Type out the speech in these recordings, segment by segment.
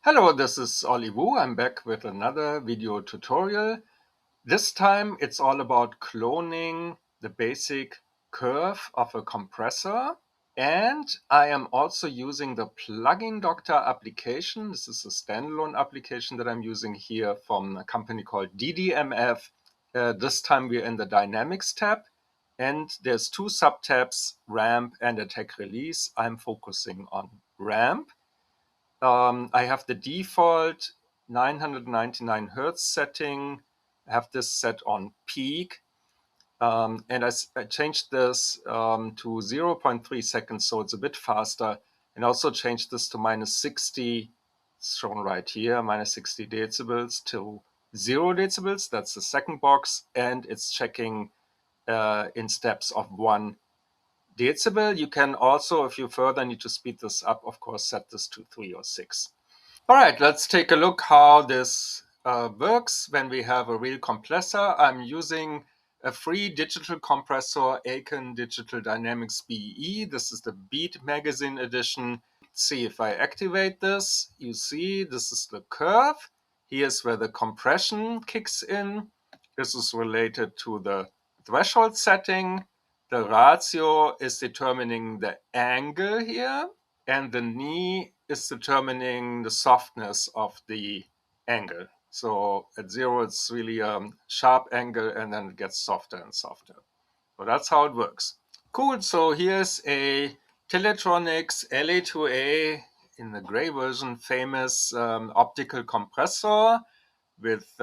Hello, this is Ollie Wu. I'm back with another video tutorial. This time it's all about cloning the basic curve of a compressor. And I am also using the PluginDoctor application. This is a standalone application that I'm using here from a company called DDMF. This time we're in the Dynamics tab. And there's two subtabs, ramp and attack release. I'm focusing on ramp. I have the default 999 Hertz setting. I have this set on peak. And I changed this to 0.3 seconds, so it's a bit faster. And also changed this to -60, it's shown right here, -60 decibels to 0 decibels. That's the second box. And it's checking in steps of 1 decibel. You can also, if you further need to speed this up, of course, set this to 3 or 6. All right, let's take a look how this works when we have a real compressor. I'm using a free digital compressor, Aiken Digital Dynamics BE. This is the Beat Magazine edition. See if I activate this, you see this is the curve. Here's where the compression kicks in. This is related to the threshold setting. The ratio is determining the angle here, and the knee is determining the softness of the angle. So at 0, it's really a sharp angle, and then it gets softer and softer. So that's how it works. Cool, so here's a Teletronix LA2A in the gray version, famous optical compressor with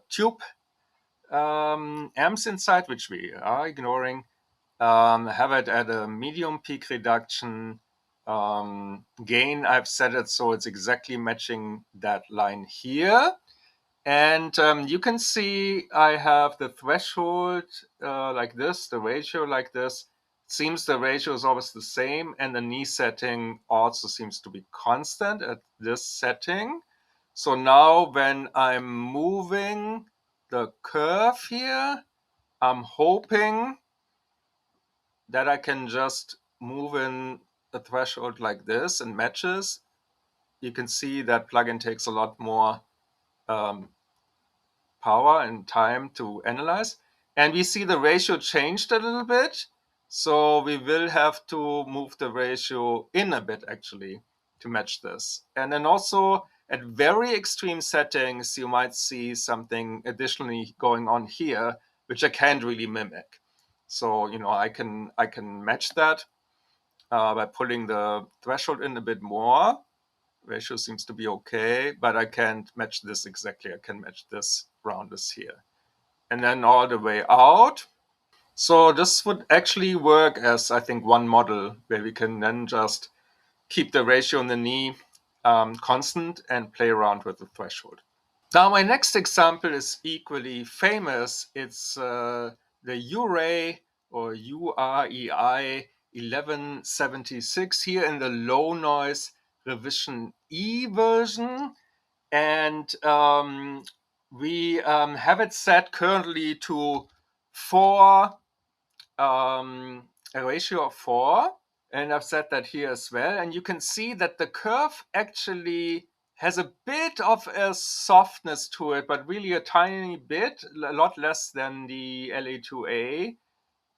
tube amps inside, which we are ignoring. Have it at a medium peak reduction. Gain, I've set it so it's exactly matching that line here. And you can see I have the threshold like this, the ratio like this. It seems the ratio is always the same, and the knee setting also seems to be constant at this setting. So now when I'm moving the curve here, I'm hoping that I can just move in a threshold like this and matches. You can see that plugin takes a lot more power and time to analyze. And we see the ratio changed a little bit. So we will have to move the ratio in a bit actually to match this. And then also at very extreme settings, you might see something additionally going on here, which I can't really mimic. So, I can match that by pulling the threshold in a bit more. Ratio seems to be okay, but I can't match this exactly. I can match this round this here. And then all the way out. So this would actually work as, I think, one model where we can then just keep the ratio in the knee constant and play around with the threshold. Now my next example is equally famous. It's the Urei or Urei 1176 here in the low noise revision E version. And we have it set currently to 4, a ratio of 4. And I've set that here as well. And you can see that the curve actually has a bit of a softness to it, but really a tiny bit, a lot less than the LA2A.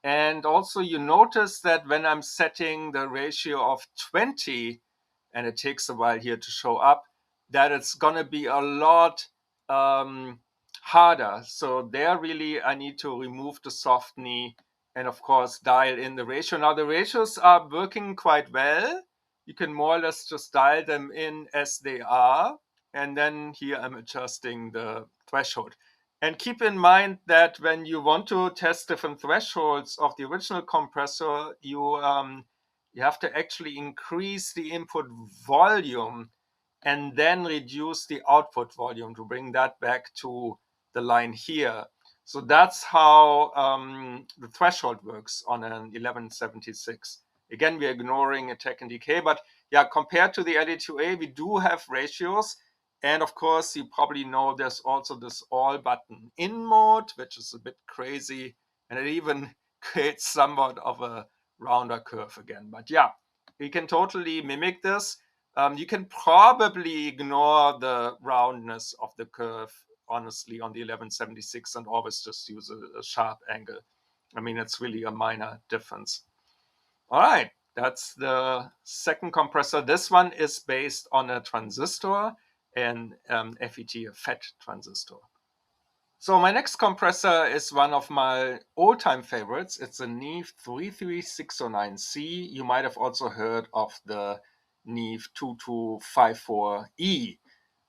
And also you notice that when I'm setting the ratio of 20, and it takes a while here to show up, that it's going to be a lot harder. So there really I need to remove the soft knee and of course dial in the ratio. Now the ratios are working quite well. You can more or less just dial them in as they are. And then here I'm adjusting the threshold. And keep in mind that when you want to test different thresholds of the original compressor, you have to actually increase the input volume and then reduce the output volume to bring that back to the line here. So that's how the threshold works on an 1176. Again, we're ignoring attack and decay, but yeah, compared to the LA2A, we do have ratios. And of course, you probably know there's also this all button in mode, which is a bit crazy. And it even creates somewhat of a rounder curve again. But yeah, we can totally mimic this. You can probably ignore the roundness of the curve, honestly, on the 1176 and always just use a sharp angle. I mean, it's really a minor difference. All right, that's the second compressor. This one is based on a transistor, an FET, a FET transistor. So my next compressor is one of my old-time favorites. It's a Neve 33609C. You might have also heard of the Neve 2254E.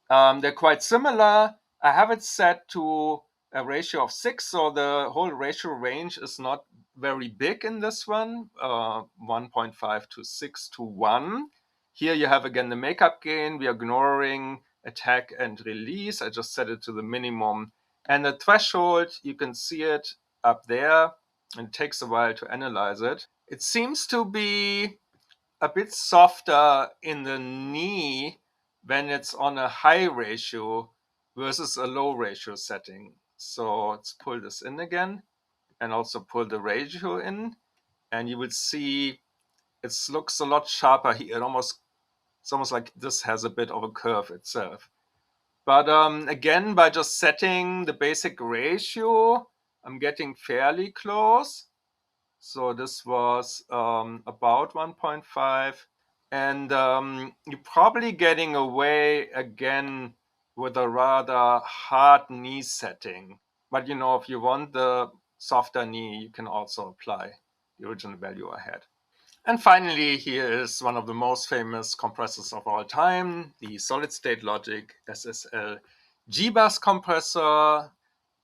They're quite similar. I have it set to a ratio of 6, so the whole ratio range is not very big in this one, 1.5 to 6 to 1. Here you have again the makeup gain. We are ignoring attack and release. I just set it to the minimum. And the threshold, you can see it up there, and it takes a while to analyze it. It seems to be a bit softer in the knee when it's on a high ratio versus a low ratio setting. So let's pull this in again and also pull the ratio in, and you will see it looks a lot sharper here. It's almost like this has a bit of a curve itself. But again, by just setting the basic ratio, I'm getting fairly close. So this was about 1.5. And you're probably getting away again with a rather hard knee setting. But you know, if you want the softer knee, you can also apply the original value I had. And finally, here is one of the most famous compressors of all time, the solid state logic SSL G-bus compressor.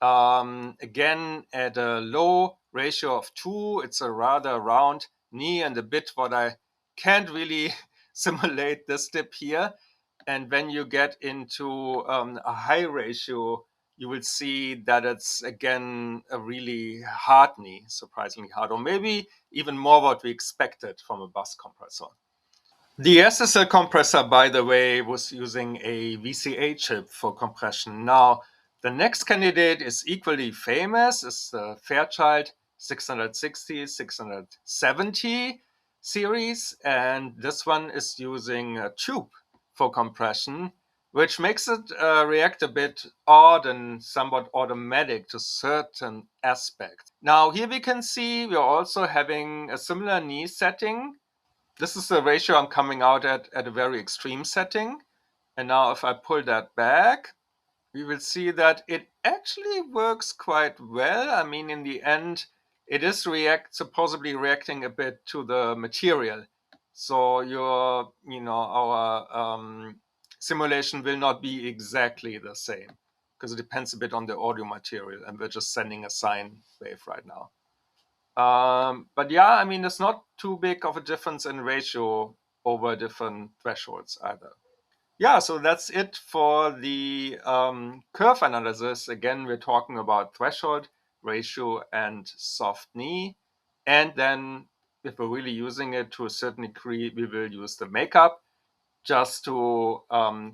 Again, at a low ratio of 2, it's a rather round knee and a bit what I can't really simulate this tip here. And when you get into a high ratio, you will see that it's again a really hard knee, surprisingly hard, or maybe even more what we expected from a bus compressor. The SSL compressor, by the way, was using a VCA chip for compression. Now, the next candidate is equally famous. It's the Fairchild 660, 670 series, and this one is using a tube for compression, which makes it react a bit odd and somewhat automatic to certain aspects. Now, here we can see we're also having a similar knee setting. This is the ratio I'm coming out at a very extreme setting. And now if I pull that back, we will see that it actually works quite well. I mean, in the end, it is supposedly reacting a bit to the material. So our simulation will not be exactly the same because it depends a bit on the audio material, and we're just sending a sine wave right now. But yeah, I mean, it's not too big of a difference in ratio over different thresholds either. Yeah, so that's it for the curve analysis. Again, we're talking about threshold, ratio, and soft knee. And then if we're really using it to a certain degree, we will use the makeup just to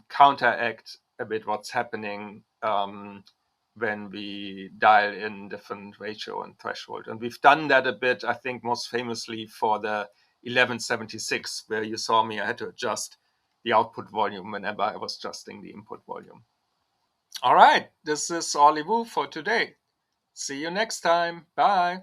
counteract a bit what's happening when we dial in different ratio and threshold. And we've done that a bit, I think, most famously for the 1176, where you saw me, I had to adjust the output volume whenever I was adjusting the input volume. All right, this is all for today. See you next time. Bye.